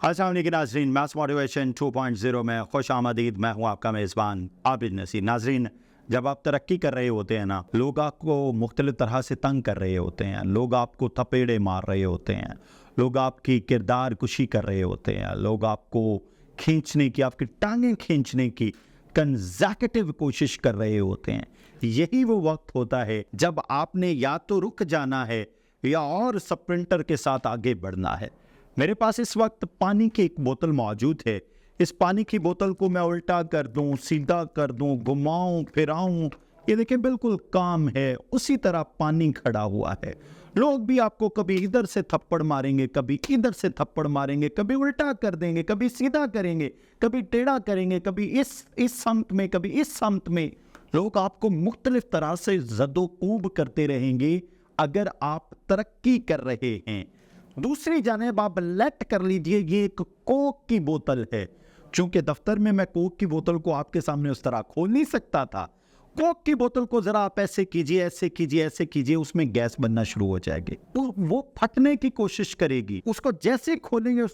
अस्सलाम वालेकुम नाज़रीन, मैथ्स मोटिवेशन 2.0 में खुश आमदीद। मैं हूँ आपका मेज़बान आबिद नसीर। नाज़रीन, जब आप तरक्की कर रहे होते हैं ना, लोग आपको मुख्तलिफ तरह से तंग कर रहे होते हैं, लोग आपको थपेड़े मार रहे होते हैं, लोग आपकी किरदार कुशी कर रहे होते हैं, लोग आपको खींचने की, आपकी टांगें खींचने की कंज़र्वेटिव कोशिश कर रहे होते हैं। यही वो वक्त होता है जब आपने या तो रुक जाना है या और स्प्रिंटर के साथ आगे बढ़ना है। मेरे पास इस वक्त पानी की एक बोतल मौजूद है। इस पानी की बोतल को मैं उल्टा कर दूं, सीधा कर दूं, घुमाऊं फिराऊं, ये देखिए बिल्कुल काम है। उसी तरह पानी खड़ा हुआ है। लोग भी आपको कभी इधर से थप्पड़ मारेंगे, कभी इधर से थप्पड़ मारेंगे, कभी उल्टा कर देंगे, कभी सीधा करेंगे, कभी टेढ़ा करेंगे, कभी इस समत में, कभी इस समत में। लोग आपको मुख्तलिफ तरह से ज़दोकूब करते रहेंगे अगर आप तरक्की कर रहे हैं। दूसरी जानिब आप लेट कर लीजिए, ये एक कोक की बोतल है। चूंकि दफ्तर में मैं कोक की बोतल को आपके सामने उस तरह खोल नहीं सकता था। कोक की बोतल को जरा आप ऐसे कीजिए, ऐसे कीजिए, ऐसे कीजिए, उसमें गैस बनना शुरू हो जाएगी, तो वो फटने की कोशिश करेगी। उसको जैसे खोलेंगे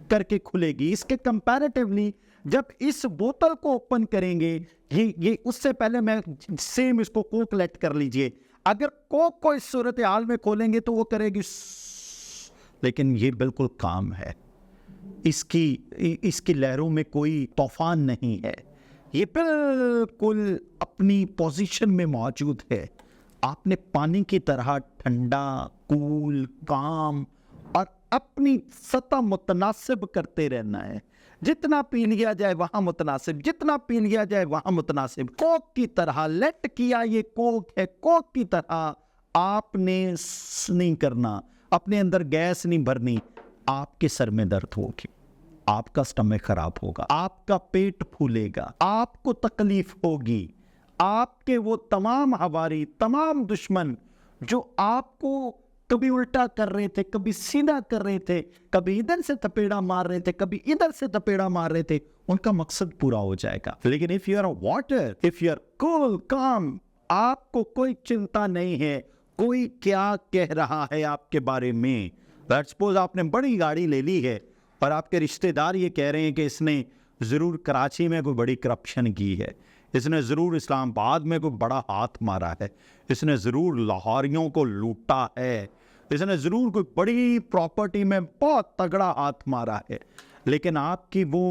करके खुलेगी। इसके कंपैरेटिवली जब इस बोतल को ओपन करेंगे, ये उससे पहले मैं सेम इसको कोक लेट कर लीजिए, अगर कोक को इस सूरत हाल में खोलेंगे तो वो करेगी, लेकिन ये बिल्कुल काम है। इसकी लहरों में कोई तूफान नहीं है। ये बिल्कुल अपनी पोजीशन में मौजूद है। आपने पानी की तरह ठंडा, कूल, काम और अपनी सतह मुतनासिब करते रहना है। जितना पी लिया जाए वहां मुतनासिब, जितना पी लिया जाए वहां मुतनासिब। कोक की तरह लेट किया, ये कोक है। कोक की तरह आपने नहीं करना, अपने अंदर गैस नहीं भरनी। आपके सर में दर्द होगी, आपका स्टमक खराब होगा, आपका पेट फूलेगा, आपको तकलीफ होगी। आपके वो तमाम हवारी, तमाम दुश्मन जो आपको कभी उल्टा कर रहे थे, कभी सीधा कर रहे थे, कभी इधर से थपेड़ा मार रहे थे, कभी इधर से थपेड़ा मार रहे थे, उनका मकसद पूरा हो जाएगा। लेकिन if you are water, if you are cool calm, आपको कोई चिंता नहीं है कोई क्या कह रहा है आपके बारे में। लेट्स सपोज आपने बड़ी गाड़ी ले ली है और आपके रिश्तेदार ये कह रहे हैं कि इसने ज़रूर कराची में कोई बड़ी करप्शन की है, इसने ज़रूर इस्लामाबाद में कोई बड़ा हाथ मारा है, इसने ज़रूर लाहौरियों को लूटा है, इसने ज़रूर कोई बड़ी प्रॉपर्टी में बहुत तगड़ा हाथ मारा है। लेकिन आपकी वो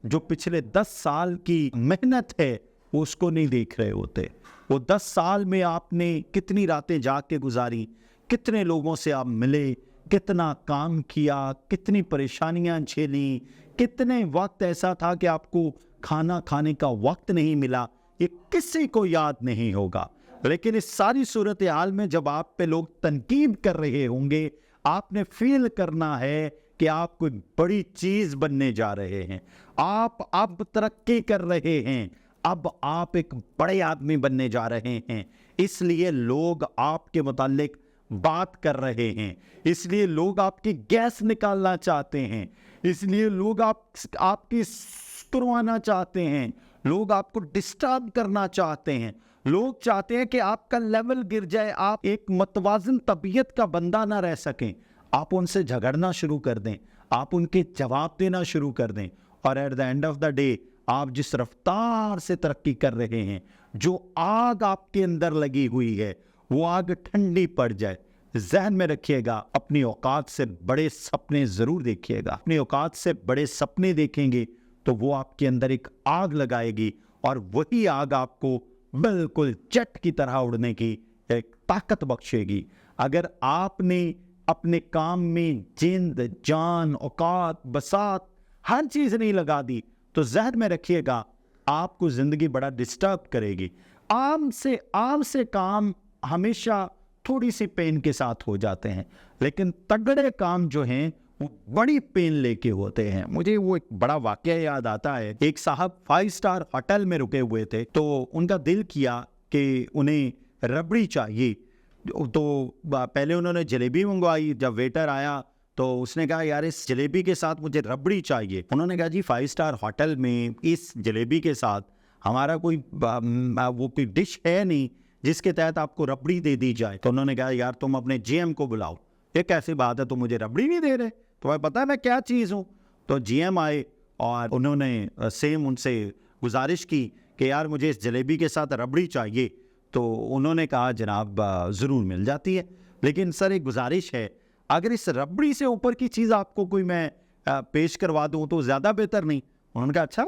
जो पिछले 10 साल की मेहनत है वो उसको नहीं देख रहे होते। वो 10 साल में आपने कितनी रातें जाग के गुजारी, कितने लोगों से आप मिले, कितना काम किया, कितनी परेशानियां झेली, कितने वक्त ऐसा था कि आपको खाना खाने का वक्त नहीं मिला, ये किसी को याद नहीं होगा। लेकिन इस सारी सूरत हाल में जब आप पे लोग तनकीद कर रहे होंगे, आपने फील करना है कि आप कोई बड़ी चीज बनने जा रहे हैं। आप अब तरक्की कर रहे हैं, अब आप एक बड़े आदमी बनने जा रहे हैं। इसलिए लोग आपके मुतालिक बात कर रहे हैं, इसलिए लोग आपकी गैस निकालना चाहते हैं, इसलिए लोग आपकी करवाना चाहते हैं, लोग आपको डिस्टर्ब करना चाहते हैं। लोग चाहते हैं कि आपका लेवल गिर जाए, आप एक मतवाजन तबीयत का बंदा ना रह सकें। आप उनसे झगड़ना शुरू कर दें, आप उनके जवाब देना शुरू कर दें, और at the end of the day आप जिस रफ्तार से तरक्की कर रहे हैं, जो आग आपके अंदर लगी हुई है, वो आग ठंडी पड़ जाए। ज़हन में रखिएगा, अपनी औकात से बड़े सपने ज़रूर देखिएगा। अपनी औकात से बड़े सपने देखेंगे तो वो आपके अंदर एक आग लगाएगी, और वही आग आपको बिल्कुल जेट की तरह उड़ने की एक ताकत बख्शेगी। अगर आपने अपने काम में जिंद, जान, औकात, बसात हर चीज़ नहीं लगा दी, तो ज़हन में रखिएगा आपको ज़िंदगी बड़ा डिस्टर्ब करेगी। आम से काम हमेशा थोड़ी सी पेन के साथ हो जाते हैं, लेकिन तगड़े काम जो हैं वो बड़ी पेन लेके होते हैं। मुझे वो एक बड़ा वाकया याद आता है। एक साहब 5 स्टार होटल में रुके हुए थे, तो उनका दिल किया कि उन्हें रबड़ी चाहिए। तो पहले उन्होंने जलेबी मंगवाई। जब वेटर आया तो उसने कहा, यार इस जलेबी के साथ मुझे रबड़ी चाहिए। उन्होंने कहा, जी 5 स्टार होटल में इस जलेबी के साथ हमारा कोई वो कोई डिश है नहीं जिसके तहत आपको रबड़ी दे दी जाए। तो उन्होंने कहा, यार तुम अपने GM को बुलाओ। ये कैसी बात है, तुम मुझे रबड़ी नहीं दे रहे? तुम्हें पता है मैं क्या चीज़ हूँ? तो जीएम आए और उन्होंने सेम उनसे गुजारिश की कि यार मुझे इस जलेबी के साथ रबड़ी चाहिए। तो उन्होंने कहा जनाब ज़रूर मिल जाती है, लेकिन सर एक गुजारिश है, अगर इस रबड़ी से ऊपर की चीज़ आपको कोई मैं पेश करवा दूँ तो ज़्यादा बेहतर नहीं? उन्होंने कहा अच्छा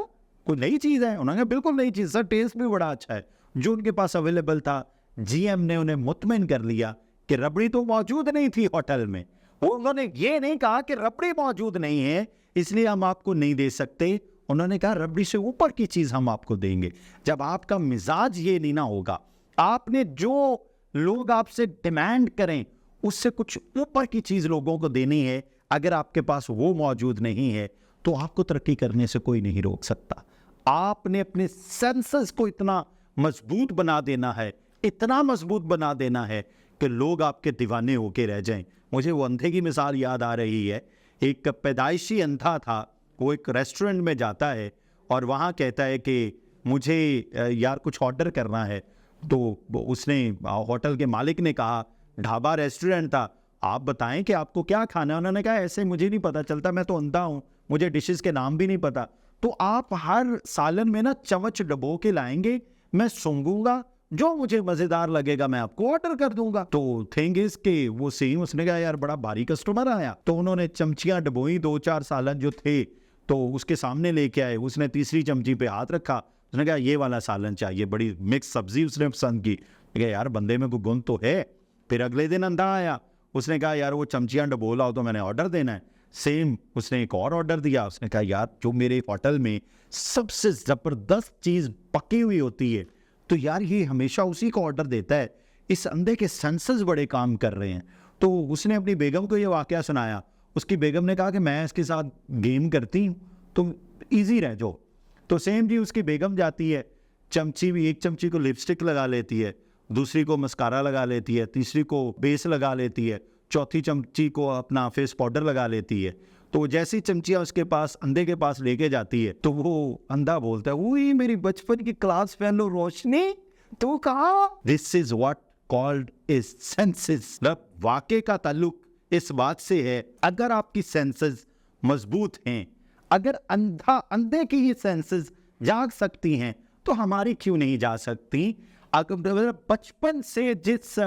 कोई नई चीज़ है? उन्होंने कहा बिल्कुल नई चीज़ सर, टेस्ट भी बड़ा अच्छा है। जो उनके पास अवेलेबल था, जीएम ने उन्हें मुतमिन कर लिया कि रबड़ी तो मौजूद नहीं थी होटल में। उन्होंने ये नहीं कहा कि रबड़ी मौजूद नहीं है इसलिए हम आपको नहीं दे सकते, उन्होंने कहा रबड़ी से ऊपर की चीज़ हम आपको देंगे। जब आपका मिजाज ये नहीं ना होगा, आपने जो लोग आपसे डिमांड करें उससे कुछ ऊपर की चीज़ लोगों को देनी है, अगर आपके पास वो मौजूद नहीं है तो आपको तरक्की करने से कोई नहीं रोक सकता। आपने अपने सेंसेस को इतना मजबूत बना देना है, इतना मजबूत बना देना है कि लोग आपके दीवाने होके रह जाएं। मुझे वो अंधे की मिसाल याद आ रही है। एक पैदाइशी अंधा था, वो एक रेस्टोरेंट में जाता है और वहाँ कहता है कि मुझे यार कुछ ऑर्डर करना है। तो उसने होटल के मालिक ने कहा, ढाबा रेस्टोरेंट था, आप बताएं कि आपको क्या खाना है। उन्होंने कहा ऐसे मुझे नहीं पता चलता, मैं तो अंधा हूँ, मुझे डिशेस के नाम भी नहीं पता। तो आप हर सालन में ना चम्मच डबो के लाएंगे, मैं सूंघूंगा, जो मुझे मजेदार लगेगा मैं आपको ऑर्डर कर दूंगा। तो थिंग इज के वो सेम, उसने कहा यार बड़ा भारी कस्टमर आया। तो उन्होंने चमचियां डबोई, 2-4 सालन जो थे तो उसके सामने लेके आए। उसने तीसरी चमची पे हाथ रखा, उसने कहा ये वाला सालन चाहिए, बड़ी मिक्स सब्जी उसने पसंद की। कहा यार बंदे में कोई गुण तो है। फिर अगले दिन अंधा आया, उसने कहा यार वो चमचियां डबो लाओ तो मैंने ऑर्डर देना है। सेम उसने एक और ऑर्डर दिया, उसने कहा यार जो मेरे होटल में सबसे ज़बरदस्त चीज़ पकी हुई होती है तो यार ये हमेशा उसी को ऑर्डर देता है। इस अंधे के सेंसेस बड़े काम कर रहे हैं। तो उसने अपनी बेगम को ये वाकया सुनाया। उसकी बेगम ने कहा कि मैं इसके साथ गेम करती हूँ, तुम ईजी रह जाओ। तो सेम जी उसकी बेगम जाती है, चमची भी, एक चमची को लिपस्टिक लगा लेती है, दूसरी को मस्कारा लगा लेती है, तीसरी को बेस लगा लेती है, चौथी चमची को अपना फेस पाउडर लगा लेती है। तो जैसी चमचियाँ उसके पास अंधे के पास लेके जाती है तो वो अंधा बोलता है, वही मेरी बचपन की क्लास फेलो रोशनी, तू कहा। This is what called is senses. वाकई का ताल्लुक इस बात से है, अगर आपकी सेंसेस मजबूत हैं, अगर अंधे की ही सेंसेस जाग सकती हैं तो हमारी क्यों नहीं जा सकती। अगर बचपन से जिस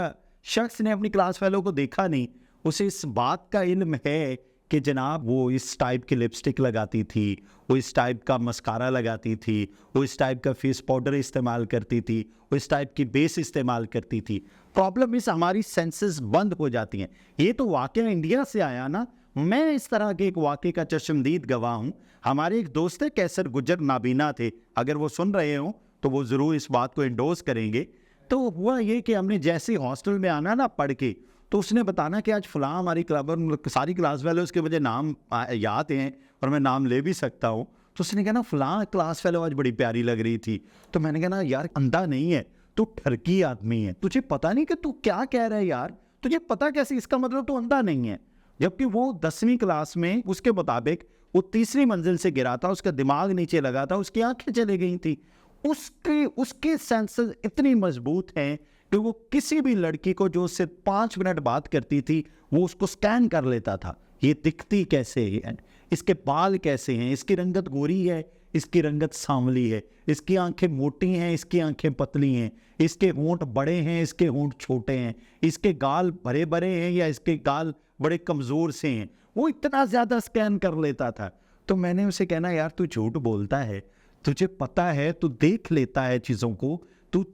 शख्स ने अपनी क्लास फेलो को देखा नहीं, उसे इस बात का इल्म है कि जनाब वो इस टाइप की लिपस्टिक लगाती थी, वो इस टाइप का मस्कारा लगाती थी, वो इस टाइप का फेस पाउडर इस्तेमाल करती थी, वो इस टाइप की बेस इस्तेमाल करती थी। प्रॉब्लम इस हमारी सेंसेस बंद हो जाती हैं। ये तो वाकया इंडिया से आया ना। मैं इस तरह के एक वाकये का चश्मदीद गवाह हूँ। हमारे एक दोस्त है कैसर गुजर नाबीना थे, अगर वो सुन रहे हों तो वो ज़रूर इस बात को इंडोर्स करेंगे। तो हुआ ये कि हमने जैसे हॉस्टल में आना ना पढ़ के, तो उसने बताना कि आज फलां हमारी सारी क्लास फेलो, उसके मुझे नाम याद हैं और मैं नाम ले भी सकता हूँ। तो उसने कहा ना फलां क्लास फेलो आज बड़ी प्यारी लग रही थी। तो मैंने कहा ना यार अंधा नहीं है, तू ठरकी आदमी है, तुझे पता नहीं कि तू क्या कह रहा है यार, तुझे पता कैसे, इसका मतलब तू अंधा नहीं है। जबकि वो 10वीं क्लास में उसके मुताबिक वो तीसरी मंजिल से गिरा था, उसका दिमाग नीचे लगा था, उसकी आंखें चली गई थी। उसके सेंसेस इतनी मजबूत हैं कि वो किसी भी लड़की को जो उससे 5 मिनट बात करती थी वो उसको स्कैन कर लेता था। ये दिखती कैसे है, इसके बाल कैसे हैं, इसकी रंगत गोरी है, इसकी रंगत सांवली है, इसकी आंखें मोटी हैं, इसकी आंखें पतली हैं, इसके होंठ बड़े हैं, इसके होंठ छोटे हैं, इसके गाल भरे भरे हैं या इसके गाल बड़े कमज़ोर से हैं। वो इतना ज़्यादा स्कैन कर लेता था। तो मैंने उसे कहना यार तू झूठ बोलता है, तुझे पता है, तू देख लेता है चीज़ों को, तू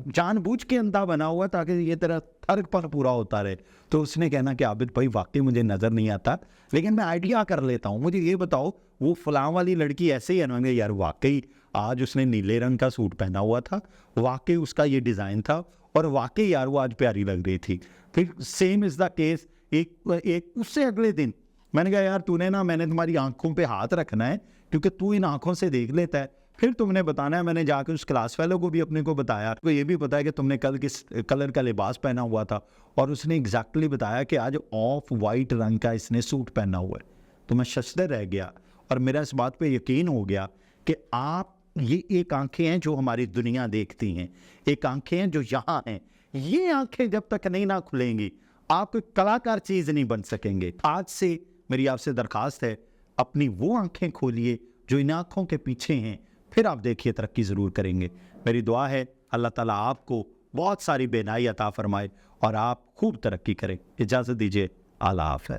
जानबूझ के अंधा बना हुआ ताकि ये तेरा थर्क पर पूरा होता रहे। तो उसने कहना कि आबिद भाई वाकई मुझे नज़र नहीं आता, लेकिन मैं आइडिया कर लेता हूँ, मुझे ये बताओ वो फलां वाली लड़की ऐसे ही है ना। यार वाकई आज उसने नीले रंग का सूट पहना हुआ था, वाकई उसका ये डिज़ाइन था और वाकई यार वो आज प्यारी लग रही थी। फिर सेम इज़ द केस एक उससे अगले दिन मैंने कहा यार तूने ना, मैंने तुम्हारी आंखों पे हाथ रखना है क्योंकि तू इन आंखों से देख लेता है। फिर तुमने बताना है, मैंने जाकर उस क्लास फेलो को भी अपने को बताया, तो ये भी पता है कि तुमने कल किस कलर का लिबास पहना हुआ था, और उसने एग्जैक्टली बताया कि आज ऑफ वाइट रंग का इसने सूट पहना हुआ है। तो मैं शशदर रह गया और मेरा इस बात पे यकीन हो गया कि आप ये एक आंखें हैं जो हमारी दुनिया देखती हैं, एक आंखें हैं जो यहाँ हैं। ये आंखें जब तक नहीं ना खुलेंगी आप कोई कलाकार चीज़ नहीं बन सकेंगे। आज से मेरी आपसे दरखास्त है, अपनी वो आंखें खोलिए जो इन आंखों के पीछे हैं, फिर आप देखिए तरक्की ज़रूर करेंगे। मेरी दुआ है अल्लाह ताला आपको बहुत सारी बेनाई अता फरमाए और आप खूब तरक्की करें। इजाज़त दीजिए, आला हाफ़िज़।